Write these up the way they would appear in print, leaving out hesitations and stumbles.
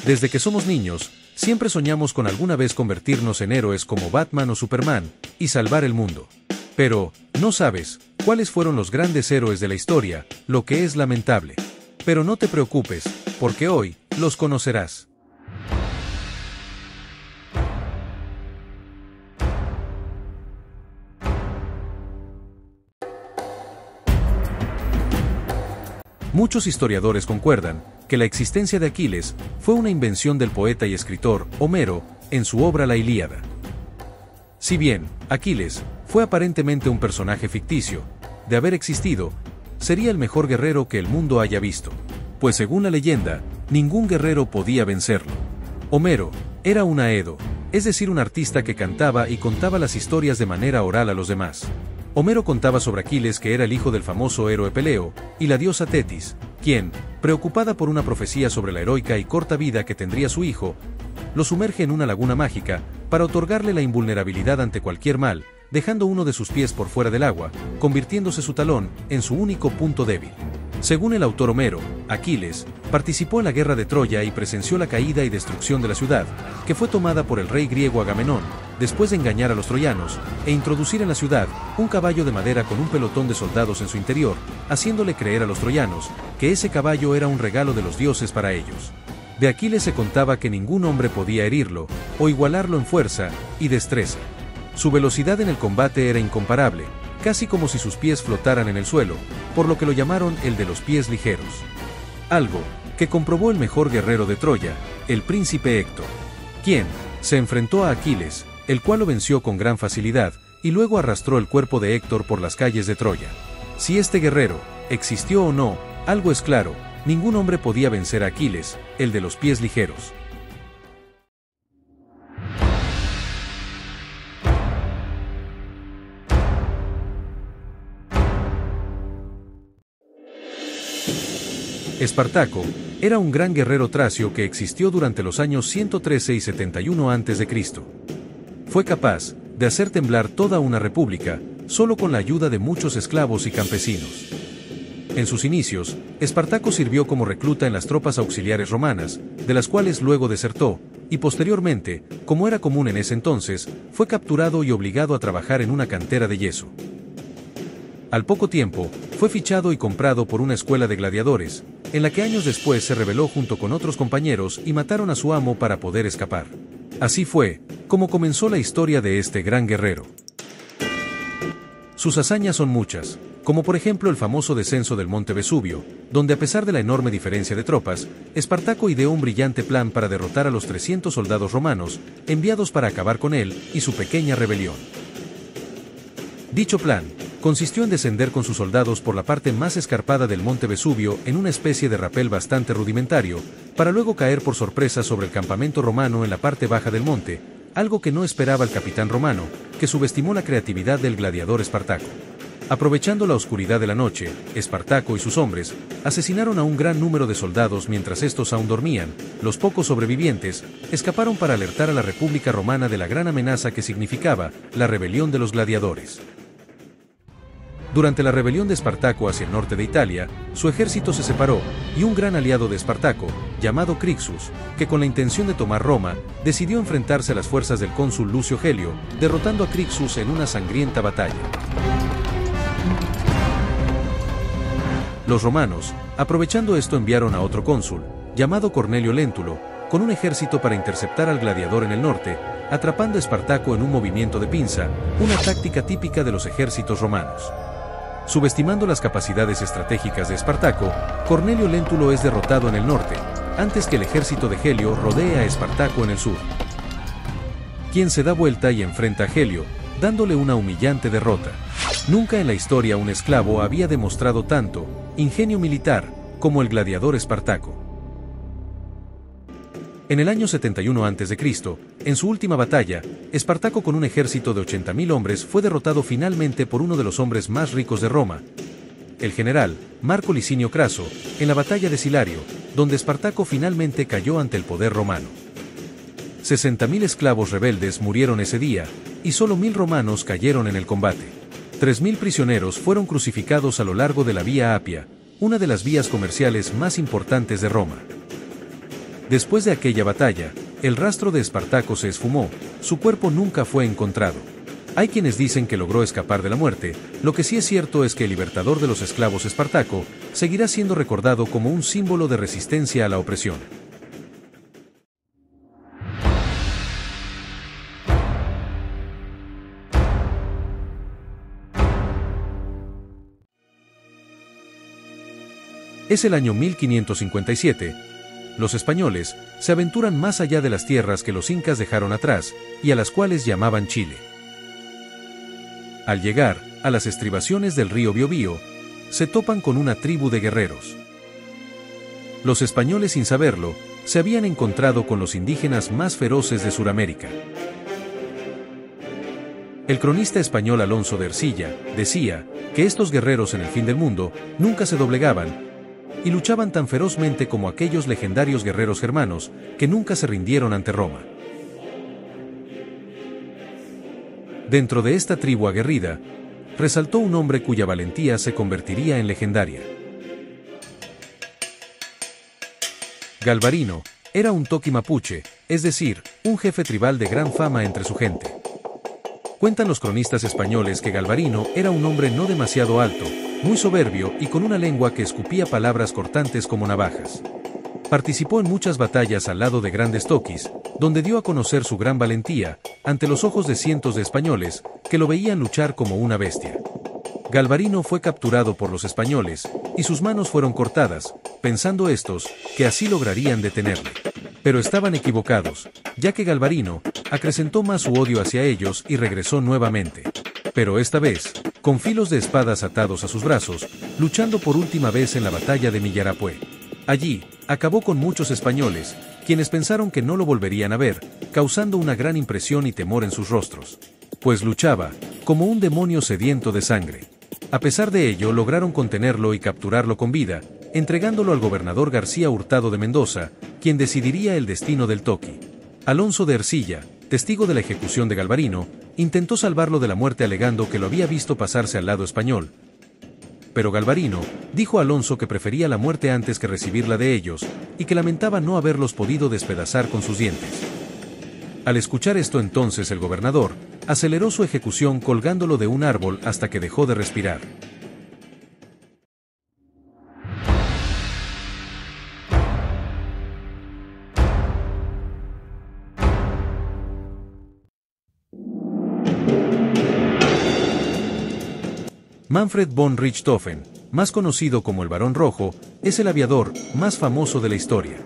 Desde que somos niños, siempre soñamos con alguna vez convertirnos en héroes como Batman o Superman, y salvar el mundo. Pero, no sabes cuáles fueron los grandes héroes de la historia, lo que es lamentable. Pero no te preocupes, porque hoy los conocerás. Muchos historiadores concuerdan que la existencia de Aquiles fue una invención del poeta y escritor Homero en su obra La Ilíada. Si bien Aquiles fue aparentemente un personaje ficticio, de haber existido, sería el mejor guerrero que el mundo haya visto, pues según la leyenda, ningún guerrero podía vencerlo. Homero era un aedo, es decir, un artista que cantaba y contaba las historias de manera oral a los demás. Homero contaba sobre Aquiles, que era el hijo del famoso héroe Peleo, y la diosa Tetis, quien, preocupada por una profecía sobre la heroica y corta vida que tendría su hijo, lo sumerge en una laguna mágica para otorgarle la invulnerabilidad ante cualquier mal, dejando uno de sus pies por fuera del agua, convirtiéndose su talón en su único punto débil. Según el autor Homero, Aquiles participó en la guerra de Troya y presenció la caída y destrucción de la ciudad, que fue tomada por el rey griego Agamenón, después de engañar a los troyanos e introducir en la ciudad un caballo de madera con un pelotón de soldados en su interior, haciéndole creer a los troyanos que ese caballo era un regalo de los dioses para ellos. De Aquiles se contaba que ningún hombre podía herirlo o igualarlo en fuerza y destreza. Su velocidad en el combate era incomparable, casi como si sus pies flotaran en el suelo, por lo que lo llamaron el de los pies ligeros. Algo que comprobó el mejor guerrero de Troya, el príncipe Héctor, quien se enfrentó a Aquiles, el cual lo venció con gran facilidad, y luego arrastró el cuerpo de Héctor por las calles de Troya. Si este guerrero existió o no, algo es claro: ningún hombre podía vencer a Aquiles, el de los pies ligeros. Espartaco era un gran guerrero tracio que existió durante los años 113 y 71 a.C. Fue capaz de hacer temblar toda una república, solo con la ayuda de muchos esclavos y campesinos. En sus inicios, Espartaco sirvió como recluta en las tropas auxiliares romanas, de las cuales luego desertó, y posteriormente, como era común en ese entonces, fue capturado y obligado a trabajar en una cantera de yeso. Al poco tiempo, fue fichado y comprado por una escuela de gladiadores, en la que años después se rebeló junto con otros compañeros y mataron a su amo para poder escapar. Así fue como comenzó la historia de este gran guerrero. Sus hazañas son muchas, como por ejemplo el famoso descenso del monte Vesubio, donde a pesar de la enorme diferencia de tropas, Espartaco ideó un brillante plan para derrotar a los 300 soldados romanos, enviados para acabar con él y su pequeña rebelión. Dicho plan consistió en descender con sus soldados por la parte más escarpada del monte Vesubio en una especie de rapel bastante rudimentario, para luego caer por sorpresa sobre el campamento romano en la parte baja del monte, algo que no esperaba el capitán romano, que subestimó la creatividad del gladiador Espartaco. Aprovechando la oscuridad de la noche, Espartaco y sus hombres asesinaron a un gran número de soldados mientras estos aún dormían. Los pocos sobrevivientes escaparon para alertar a la República Romana de la gran amenaza que significaba la rebelión de los gladiadores. Durante la rebelión de Espartaco hacia el norte de Italia, su ejército se separó, y un gran aliado de Espartaco, llamado Crixus, que con la intención de tomar Roma, decidió enfrentarse a las fuerzas del cónsul Lucio Helio, derrotando a Crixus en una sangrienta batalla. Los romanos, aprovechando esto, enviaron a otro cónsul, llamado Cornelio Léntulo, con un ejército para interceptar al gladiador en el norte, atrapando a Espartaco en un movimiento de pinza, una táctica típica de los ejércitos romanos. Subestimando las capacidades estratégicas de Espartaco, Cornelio Léntulo es derrotado en el norte, antes que el ejército de Helio rodee a Espartaco en el sur, quien se da vuelta y enfrenta a Helio, dándole una humillante derrota. Nunca en la historia un esclavo había demostrado tanto ingenio militar como el gladiador Espartaco. En el año 71 a.C., en su última batalla, Espartaco con un ejército de 80.000 hombres fue derrotado finalmente por uno de los hombres más ricos de Roma, el general Marco Licinio Craso, en la batalla de Silario, donde Espartaco finalmente cayó ante el poder romano. 60.000 esclavos rebeldes murieron ese día, y solo 1.000 romanos cayeron en el combate. 3.000 prisioneros fueron crucificados a lo largo de la Vía Apia, una de las vías comerciales más importantes de Roma. Después de aquella batalla, el rastro de Espartaco se esfumó, su cuerpo nunca fue encontrado. Hay quienes dicen que logró escapar de la muerte, lo que sí es cierto es que el libertador de los esclavos Espartaco seguirá siendo recordado como un símbolo de resistencia a la opresión. Es el año 1557. Los españoles se aventuran más allá de las tierras que los incas dejaron atrás y a las cuales llamaban Chile. Al llegar a las estribaciones del río Biobío, se topan con una tribu de guerreros. Los españoles, sin saberlo, se habían encontrado con los indígenas más feroces de Sudamérica. El cronista español Alonso de Ercilla decía que estos guerreros en el fin del mundo nunca se doblegaban y luchaban tan ferozmente como aquellos legendarios guerreros germanos que nunca se rindieron ante Roma. Dentro de esta tribu aguerrida, resaltó un hombre cuya valentía se convertiría en legendaria. Galvarino era un toqui mapuche, es decir, un jefe tribal de gran fama entre su gente. Cuentan los cronistas españoles que Galvarino era un hombre no demasiado alto, muy soberbio y con una lengua que escupía palabras cortantes como navajas. Participó en muchas batallas al lado de grandes toquis, donde dio a conocer su gran valentía, ante los ojos de cientos de españoles, que lo veían luchar como una bestia. Galvarino fue capturado por los españoles, y sus manos fueron cortadas, pensando estos, que así lograrían detenerle. Pero estaban equivocados, ya que Galvarino acrecentó más su odio hacia ellos y regresó nuevamente. Pero esta vez, con filos de espadas atados a sus brazos, luchando por última vez en la batalla de Millarapué. Allí, acabó con muchos españoles, quienes pensaron que no lo volverían a ver, causando una gran impresión y temor en sus rostros. Pues luchaba, como un demonio sediento de sangre. A pesar de ello, lograron contenerlo y capturarlo con vida, entregándolo al gobernador García Hurtado de Mendoza, quien decidiría el destino del toqui. Alonso de Ercilla, testigo de la ejecución de Galvarino, intentó salvarlo de la muerte alegando que lo había visto pasarse al lado español. Pero Galvarino dijo a Alonso que prefería la muerte antes que recibirla de ellos, y que lamentaba no haberlos podido despedazar con sus dientes. Al escuchar esto, entonces el gobernador aceleró su ejecución colgándolo de un árbol hasta que dejó de respirar. Manfred von Richthofen, más conocido como el Barón Rojo, es el aviador más famoso de la historia.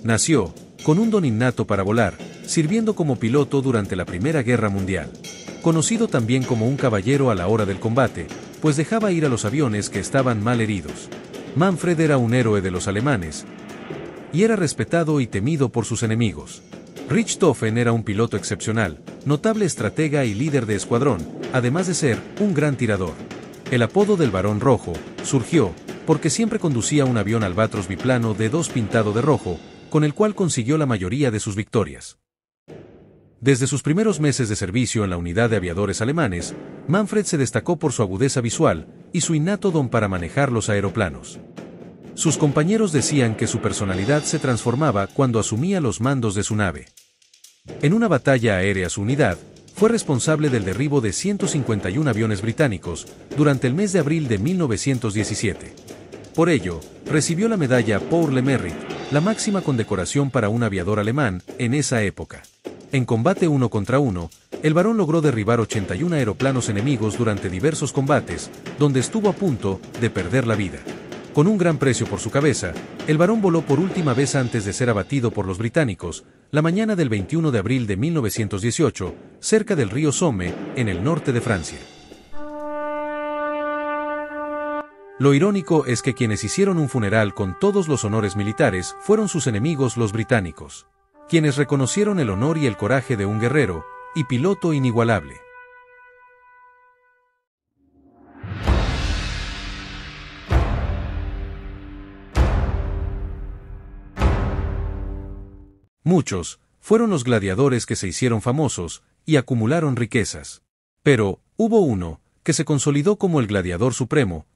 Nació con un don innato para volar, sirviendo como piloto durante la Primera Guerra Mundial. Conocido también como un caballero a la hora del combate, pues dejaba ir a los aviones que estaban mal heridos. Manfred era un héroe de los alemanes y era respetado y temido por sus enemigos. Richthofen era un piloto excepcional, notable estratega y líder de escuadrón, además de ser un gran tirador. El apodo del Barón Rojo surgió porque siempre conducía un avión Albatros biplano de dos pintado de rojo, con el cual consiguió la mayoría de sus victorias. Desde sus primeros meses de servicio en la unidad de aviadores alemanes, Manfred se destacó por su agudeza visual y su innato don para manejar los aeroplanos. Sus compañeros decían que su personalidad se transformaba cuando asumía los mandos de su nave. En una batalla aérea su unidad fue responsable del derribo de 151 aviones británicos durante el mes de abril de 1917. Por ello, recibió la medalla Pour le Mérite, la máxima condecoración para un aviador alemán en esa época. En combate uno contra uno, el varón logró derribar 81 aeroplanos enemigos durante diversos combates, donde estuvo a punto de perder la vida. Con un gran precio por su cabeza, el varón voló por última vez antes de ser abatido por los británicos, la mañana del 21 de abril de 1918, cerca del río Somme, en el norte de Francia. Lo irónico es que quienes hicieron un funeral con todos los honores militares fueron sus enemigos los británicos, quienes reconocieron el honor y el coraje de un guerrero y piloto inigualable. Muchos fueron los gladiadores que se hicieron famosos y acumularon riquezas. Pero hubo uno que se consolidó como el gladiador supremo,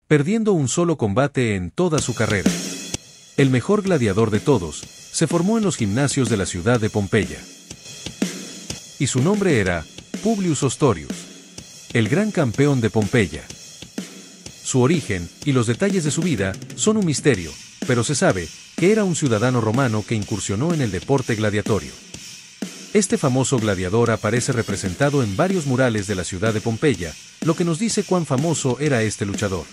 perdiendo un solo combate en toda su carrera. El mejor gladiador de todos se formó en los gimnasios de la ciudad de Pompeya. Y su nombre era Publius Ostorius, el gran campeón de Pompeya. Su origen y los detalles de su vida son un misterio, pero se sabe que era un ciudadano romano que incursionó en el deporte gladiatorio. Este famoso gladiador aparece representado en varios murales de la ciudad de Pompeya, lo que nos dice cuán famoso era este luchador.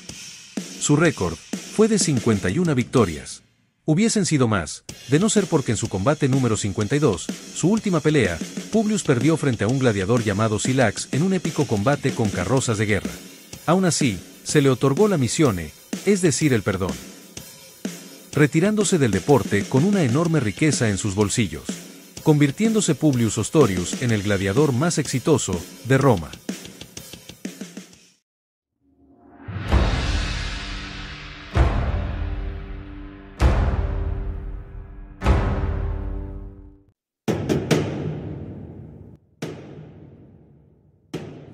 Su récord fue de 51 victorias. Hubiesen sido más, de no ser porque en su combate número 52, su última pelea, Publius perdió frente a un gladiador llamado Silax en un épico combate con carrozas de guerra. Aún así, se le otorgó la missione, es decir, el perdón, retirándose del deporte con una enorme riqueza en sus bolsillos, convirtiéndose Publius Ostorius en el gladiador más exitoso de Roma.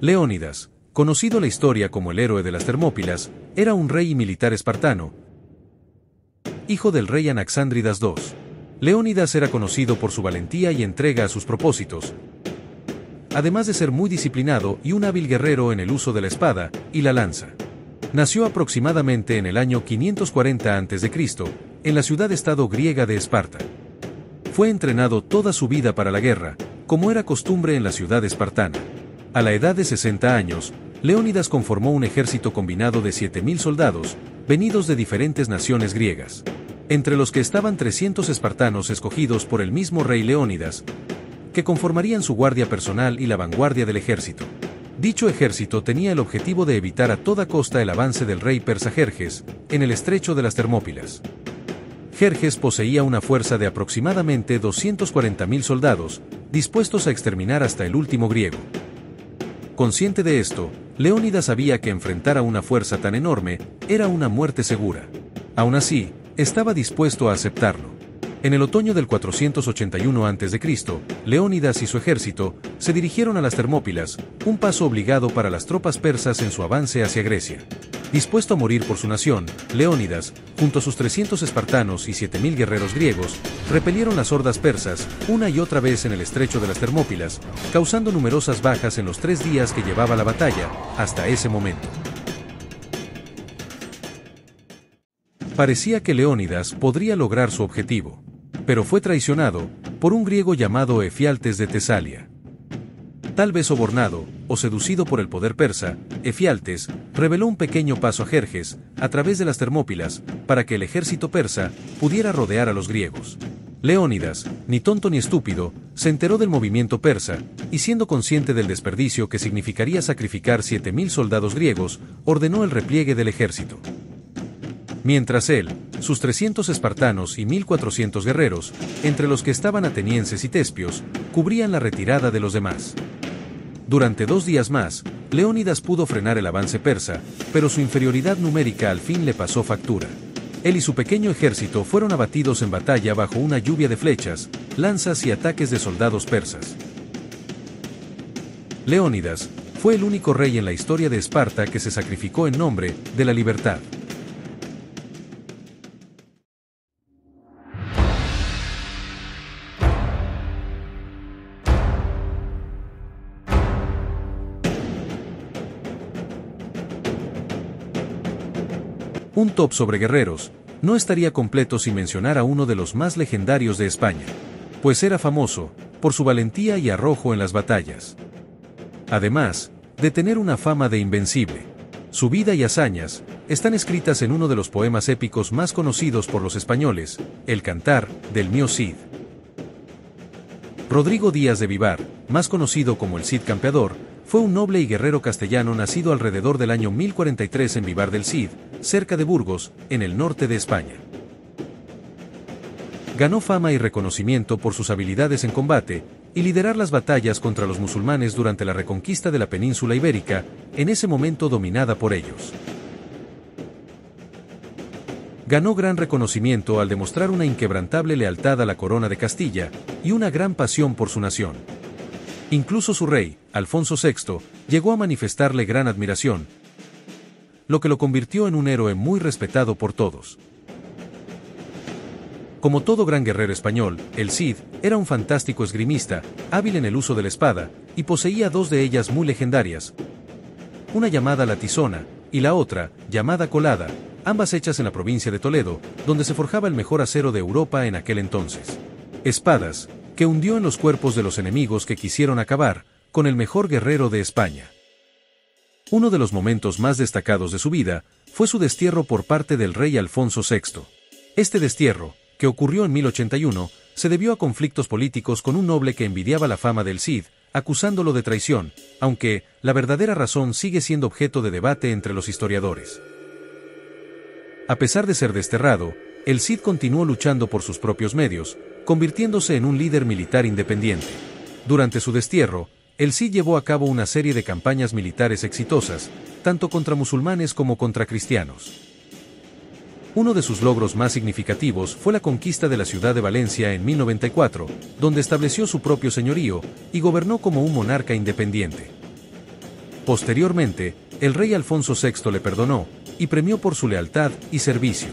Leónidas, conocido en la historia como el héroe de las Termópilas, era un rey y militar espartano, hijo del rey Anaxándridas II. Leónidas era conocido por su valentía y entrega a sus propósitos, además de ser muy disciplinado y un hábil guerrero en el uso de la espada y la lanza. Nació aproximadamente en el año 540 a.C., en la ciudad-estado griega de Esparta. Fue entrenado toda su vida para la guerra, como era costumbre en la ciudad espartana. A la edad de 60 años, Leónidas conformó un ejército combinado de 7.000 soldados, venidos de diferentes naciones griegas, entre los que estaban 300 espartanos escogidos por el mismo rey Leónidas, que conformarían su guardia personal y la vanguardia del ejército. Dicho ejército tenía el objetivo de evitar a toda costa el avance del rey persa Jerjes, en el estrecho de las Termópilas. Jerjes poseía una fuerza de aproximadamente 240.000 soldados, dispuestos a exterminar hasta el último griego. Consciente de esto, Leónidas sabía que enfrentar a una fuerza tan enorme era una muerte segura. Aún así, estaba dispuesto a aceptarlo. En el otoño del 481 a.C., Leónidas y su ejército se dirigieron a las Termópilas, un paso obligado para las tropas persas en su avance hacia Grecia. Dispuesto a morir por su nación, Leónidas, junto a sus 300 espartanos y 7.000 guerreros griegos, repelieron las hordas persas una y otra vez en el estrecho de las Termópilas, causando numerosas bajas en los 3 días que llevaba la batalla hasta ese momento. Parecía que Leónidas podría lograr su objetivo, pero fue traicionado por un griego llamado Efialtes de Tesalia. Tal vez sobornado o seducido por el poder persa, Efialtes reveló un pequeño paso a Jerjes a través de las Termópilas para que el ejército persa pudiera rodear a los griegos. Leónidas, ni tonto ni estúpido, se enteró del movimiento persa y, siendo consciente del desperdicio que significaría sacrificar 7.000 soldados griegos, ordenó el repliegue del ejército. Mientras él, sus 300 espartanos y 1.400 guerreros, entre los que estaban atenienses y tespios, cubrían la retirada de los demás. Durante 2 días más, Leónidas pudo frenar el avance persa, pero su inferioridad numérica al fin le pasó factura. Él y su pequeño ejército fueron abatidos en batalla bajo una lluvia de flechas, lanzas y ataques de soldados persas. Leónidas fue el único rey en la historia de Esparta que se sacrificó en nombre de la libertad. Un top sobre guerreros no estaría completo sin mencionar a uno de los más legendarios de España, pues era famoso por su valentía y arrojo en las batallas. Además de tener una fama de invencible, su vida y hazañas están escritas en uno de los poemas épicos más conocidos por los españoles, el Cantar del Mio Cid. Rodrigo Díaz de Vivar, más conocido como el Cid Campeador, fue un noble y guerrero castellano nacido alrededor del año 1043 en Vivar del Cid, cerca de Burgos, en el norte de España. Ganó fama y reconocimiento por sus habilidades en combate y liderar las batallas contra los musulmanes durante la reconquista de la península ibérica, en ese momento dominada por ellos. Ganó gran reconocimiento al demostrar una inquebrantable lealtad a la corona de Castilla y una gran pasión por su nación. Incluso su rey, Alfonso VI, llegó a manifestarle gran admiración, lo que lo convirtió en un héroe muy respetado por todos. Como todo gran guerrero español, el Cid era un fantástico esgrimista, hábil en el uso de la espada, y poseía dos de ellas muy legendarias, una llamada la Tizona, y la otra, llamada Colada, ambas hechas en la provincia de Toledo, donde se forjaba el mejor acero de Europa en aquel entonces. Espadas, que hundió en los cuerpos de los enemigos que quisieron acabar con el mejor guerrero de España. Uno de los momentos más destacados de su vida fue su destierro por parte del rey Alfonso VI. Este destierro, que ocurrió en 1081, se debió a conflictos políticos con un noble que envidiaba la fama del Cid, acusándolo de traición, aunque la verdadera razón sigue siendo objeto de debate entre los historiadores. A pesar de ser desterrado, el Cid continuó luchando por sus propios medios, convirtiéndose en un líder militar independiente. Durante su destierro, el Cid llevó a cabo una serie de campañas militares exitosas, tanto contra musulmanes como contra cristianos. Uno de sus logros más significativos fue la conquista de la ciudad de Valencia en 1094, donde estableció su propio señorío y gobernó como un monarca independiente. Posteriormente, el rey Alfonso VI le perdonó y premió por su lealtad y servicio.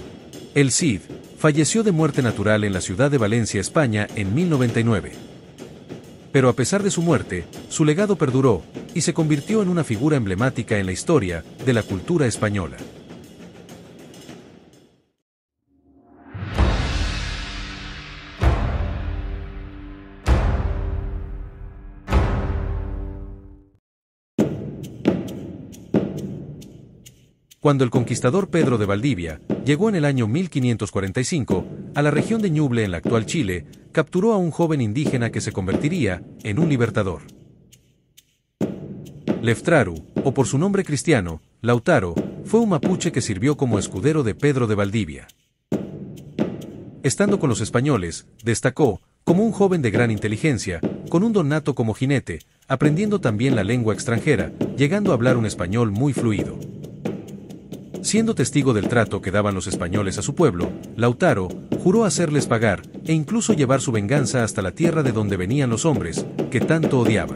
El Cid falleció de muerte natural en la ciudad de Valencia, España, en 1099. Pero a pesar de su muerte, su legado perduró y se convirtió en una figura emblemática en la historia de la cultura española. Cuando el conquistador Pedro de Valdivia llegó en el año 1545 a la región de Ñuble en la actual Chile, capturó a un joven indígena que se convertiría en un libertador. Leftraru, o por su nombre cristiano, Lautaro, fue un mapuche que sirvió como escudero de Pedro de Valdivia. Estando con los españoles, destacó como un joven de gran inteligencia, con un don nato como jinete, aprendiendo también la lengua extranjera, llegando a hablar un español muy fluido. Siendo testigo del trato que daban los españoles a su pueblo, Lautaro juró hacerles pagar e incluso llevar su venganza hasta la tierra de donde venían los hombres, que tanto odiaba.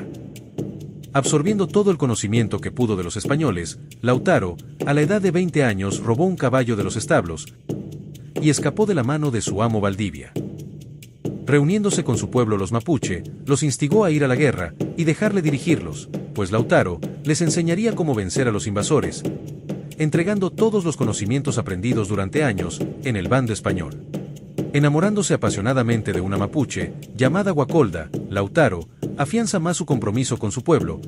Absorbiendo todo el conocimiento que pudo de los españoles, Lautaro, a la edad de 20 años, robó un caballo de los establos y escapó de la mano de su amo Valdivia. Reuniéndose con su pueblo los mapuche, los instigó a ir a la guerra y dejarle dirigirlos, pues Lautaro les enseñaría cómo vencer a los invasores, entregando todos los conocimientos aprendidos durante años en el bando español. Enamorándose apasionadamente de una mapuche, llamada Guacolda, Lautaro afianza más su compromiso con su pueblo,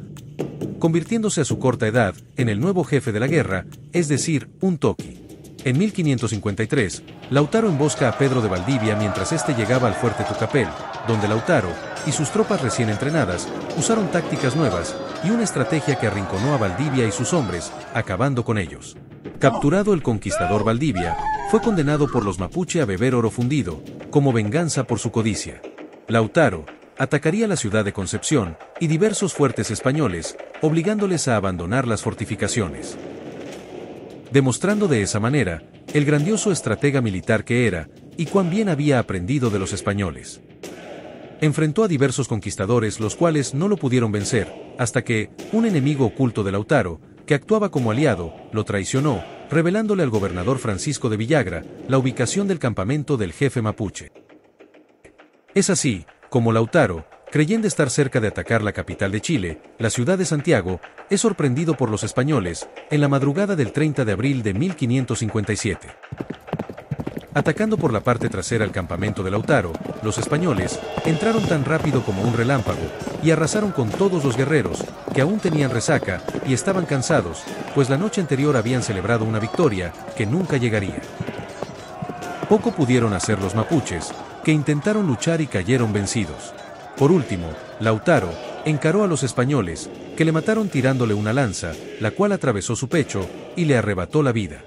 convirtiéndose a su corta edad en el nuevo jefe de la guerra, es decir, un toqui. En 1553, Lautaro embosca a Pedro de Valdivia mientras éste llegaba al fuerte Tucapel, donde Lautaro y sus tropas recién entrenadas usaron tácticas nuevas y una estrategia que arrinconó a Valdivia y sus hombres, acabando con ellos. Capturado el conquistador Valdivia, fue condenado por los mapuche a beber oro fundido, como venganza por su codicia. Lautaro atacaría la ciudad de Concepción y diversos fuertes españoles, obligándoles a abandonar las fortificaciones, demostrando de esa manera el grandioso estratega militar que era y cuán bien había aprendido de los españoles. Enfrentó a diversos conquistadores los cuales no lo pudieron vencer, hasta que un enemigo oculto de Lautaro, que actuaba como aliado, lo traicionó, revelándole al gobernador Francisco de Villagra la ubicación del campamento del jefe mapuche. Es así como Lautaro, creyendo estar cerca de atacar la capital de Chile, la ciudad de Santiago, es sorprendido por los españoles en la madrugada del 30 de abril de 1557. Atacando por la parte trasera el campamento de Lautaro, los españoles entraron tan rápido como un relámpago y arrasaron con todos los guerreros, que aún tenían resaca y estaban cansados, pues la noche anterior habían celebrado una victoria que nunca llegaría. Poco pudieron hacer los mapuches, que intentaron luchar y cayeron vencidos. Por último, Lautaro encaró a los españoles, que le mataron tirándole una lanza, la cual atravesó su pecho y le arrebató la vida.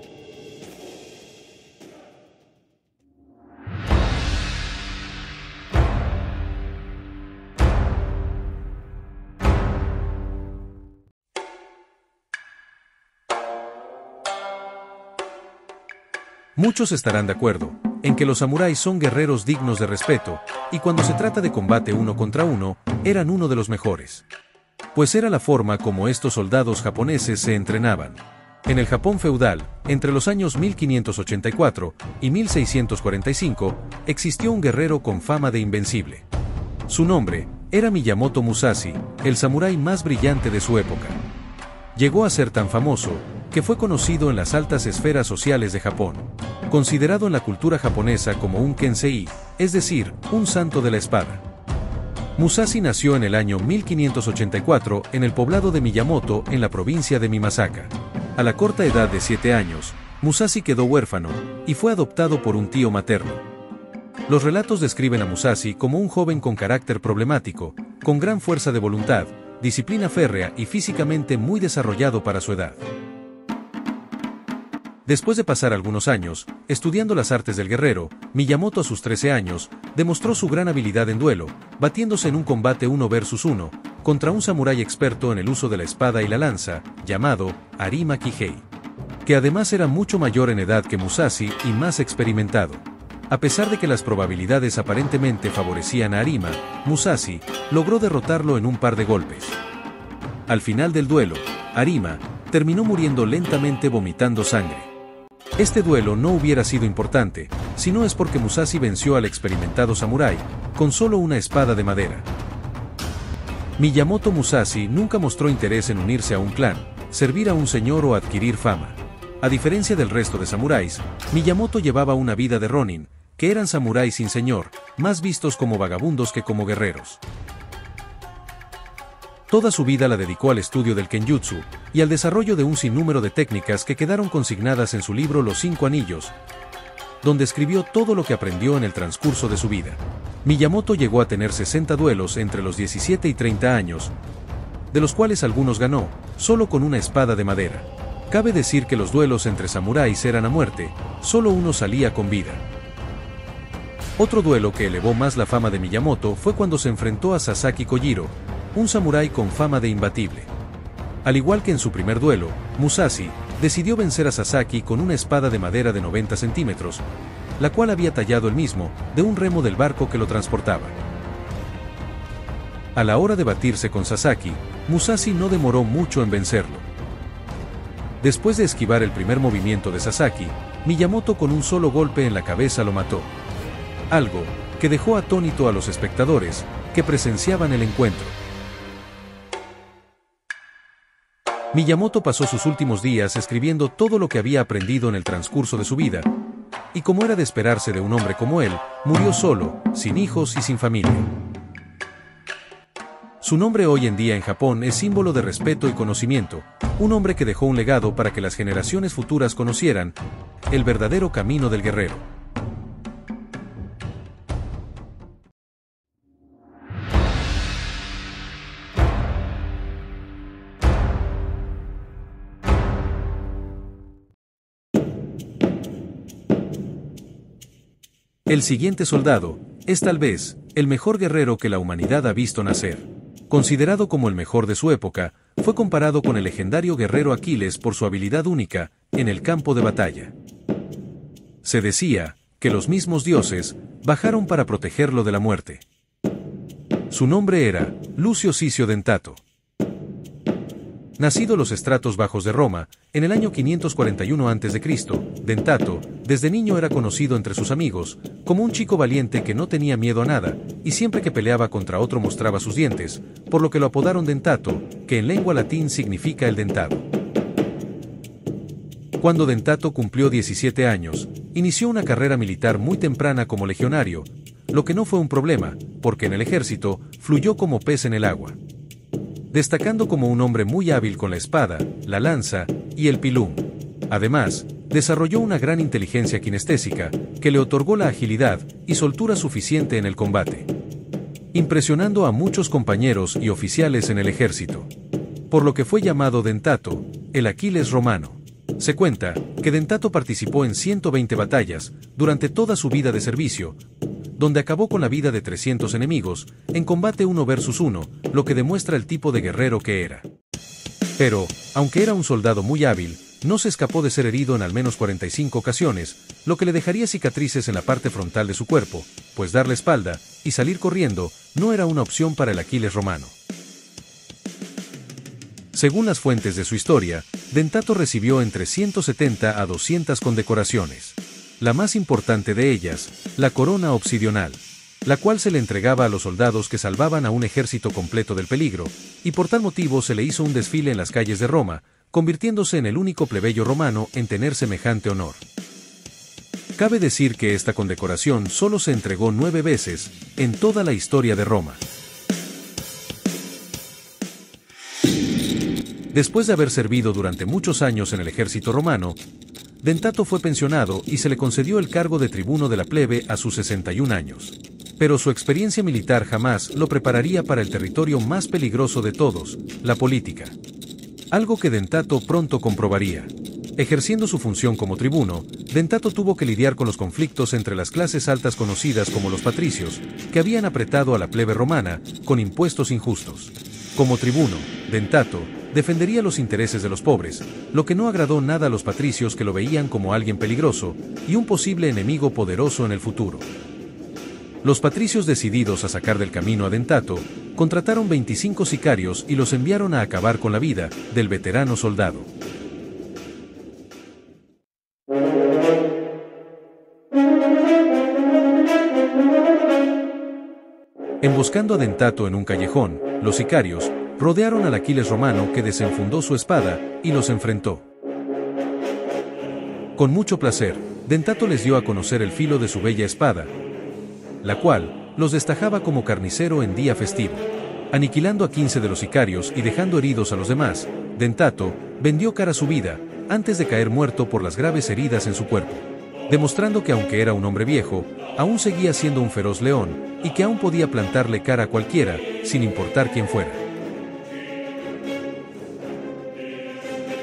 Muchos estarán de acuerdo en que los samuráis son guerreros dignos de respeto, y cuando se trata de combate uno contra uno, eran uno de los mejores. Pues era la forma como estos soldados japoneses se entrenaban. En el Japón feudal, entre los años 1584 y 1645, existió un guerrero con fama de invencible. Su nombre era Miyamoto Musashi, el samurái más brillante de su época. Llegó a ser tan famoso que fue conocido en las altas esferas sociales de Japón, considerado en la cultura japonesa como un Kensei, es decir, un santo de la espada. Musashi nació en el año 1584 en el poblado de Miyamoto en la provincia de Mimasaka. A la corta edad de 7 años, Musashi quedó huérfano y fue adoptado por un tío materno. Los relatos describen a Musashi como un joven con carácter problemático, con gran fuerza de voluntad, disciplina férrea y físicamente muy desarrollado para su edad. Después de pasar algunos años estudiando las artes del guerrero, Miyamoto a sus 13 años demostró su gran habilidad en duelo, batiéndose en un combate 1 versus 1 contra un samurái experto en el uso de la espada y la lanza, llamado Arima Kihei, que además era mucho mayor en edad que Musashi y más experimentado. A pesar de que las probabilidades aparentemente favorecían a Arima, Musashi logró derrotarlo en un par de golpes. Al final del duelo, Arima terminó muriendo lentamente vomitando sangre. Este duelo no hubiera sido importante, si no es porque Musashi venció al experimentado samurái con solo una espada de madera. Miyamoto Musashi nunca mostró interés en unirse a un clan, servir a un señor o adquirir fama. A diferencia del resto de samuráis, Miyamoto llevaba una vida de ronin, que eran samuráis sin señor, más vistos como vagabundos que como guerreros. Toda su vida la dedicó al estudio del Kenjutsu y al desarrollo de un sinnúmero de técnicas que quedaron consignadas en su libro Los 5 Anillos, donde escribió todo lo que aprendió en el transcurso de su vida. Miyamoto llegó a tener 60 duelos entre los 17 y 30 años, de los cuales algunos ganó, solo con una espada de madera. Cabe decir que los duelos entre samuráis eran a muerte, solo uno salía con vida. Otro duelo que elevó más la fama de Miyamoto fue cuando se enfrentó a Sasaki Kojiro, un samurái con fama de imbatible. Al igual que en su primer duelo, Musashi decidió vencer a Sasaki con una espada de madera de 90 centímetros, la cual había tallado él mismo de un remo del barco que lo transportaba. A la hora de batirse con Sasaki, Musashi no demoró mucho en vencerlo. Después de esquivar el primer movimiento de Sasaki, Miyamoto con un solo golpe en la cabeza lo mató. Algo que dejó atónito a los espectadores que presenciaban el encuentro. Miyamoto pasó sus últimos días escribiendo todo lo que había aprendido en el transcurso de su vida, y como era de esperarse de un hombre como él, murió solo, sin hijos y sin familia. Su nombre hoy en día en Japón es símbolo de respeto y conocimiento, un hombre que dejó un legado para que las generaciones futuras conocieran el verdadero camino del guerrero. El siguiente soldado es tal vez el mejor guerrero que la humanidad ha visto nacer. Considerado como el mejor de su época, fue comparado con el legendario guerrero Aquiles por su habilidad única en el campo de batalla. Se decía que los mismos dioses bajaron para protegerlo de la muerte. Su nombre era Lucio Sicio Dentato. Nacido en los estratos bajos de Roma, en el año 541 a.C., Dentato, desde niño era conocido entre sus amigos como un chico valiente que no tenía miedo a nada, y siempre que peleaba contra otro mostraba sus dientes, por lo que lo apodaron Dentato, que en lengua latín significa el dentado. Cuando Dentato cumplió 17 años, inició una carrera militar muy temprana como legionario, lo que no fue un problema, porque en el ejército fluyó como pez en el agua, destacando como un hombre muy hábil con la espada, la lanza y el pilum. Además, desarrolló una gran inteligencia kinestésica, que le otorgó la agilidad y soltura suficiente en el combate, impresionando a muchos compañeros y oficiales en el ejército, por lo que fue llamado Dentato, el Aquiles romano. Se cuenta que Dentato participó en 120 batallas durante toda su vida de servicio, donde acabó con la vida de 300 enemigos, en combate 1 versus 1, lo que demuestra el tipo de guerrero que era. Pero, aunque era un soldado muy hábil, no se escapó de ser herido en al menos 45 ocasiones, lo que le dejaría cicatrices en la parte frontal de su cuerpo, pues dar la espalda y salir corriendo no era una opción para el Aquiles romano. Según las fuentes de su historia, Dentato recibió entre 170 a 200 condecoraciones. La más importante de ellas, la corona obsidional, la cual se le entregaba a los soldados que salvaban a un ejército completo del peligro, y por tal motivo se le hizo un desfile en las calles de Roma, convirtiéndose en el único plebeyo romano en tener semejante honor. Cabe decir que esta condecoración solo se entregó 9 veces en toda la historia de Roma. Después de haber servido durante muchos años en el ejército romano, Dentato fue pensionado y se le concedió el cargo de tribuno de la plebe a sus 61 años. Pero su experiencia militar jamás lo prepararía para el territorio más peligroso de todos, la política. Algo que Dentato pronto comprobaría. Ejerciendo su función como tribuno, Dentato tuvo que lidiar con los conflictos entre las clases altas conocidas como los patricios, que habían apretado a la plebe romana con impuestos injustos. Como tribuno, Dentato defendería los intereses de los pobres, lo que no agradó nada a los patricios que lo veían como alguien peligroso y un posible enemigo poderoso en el futuro. Los patricios, decididos a sacar del camino a Dentato, contrataron 25 sicarios y los enviaron a acabar con la vida del veterano soldado. Emboscando a Dentato en un callejón, los sicarios rodearon al Aquiles romano, que desenfundó su espada y los enfrentó. Con mucho placer, Dentato les dio a conocer el filo de su bella espada, la cual los destajaba como carnicero en día festivo. Aniquilando a 15 de los sicarios y dejando heridos a los demás, Dentato vendió cara su vida antes de caer muerto por las graves heridas en su cuerpo, demostrando que aunque era un hombre viejo, aún seguía siendo un feroz león y que aún podía plantarle cara a cualquiera, sin importar quién fuera.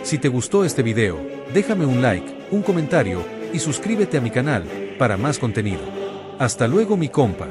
Si te gustó este video, déjame un like, un comentario y suscríbete a mi canal para más contenido. Hasta luego, mi compa.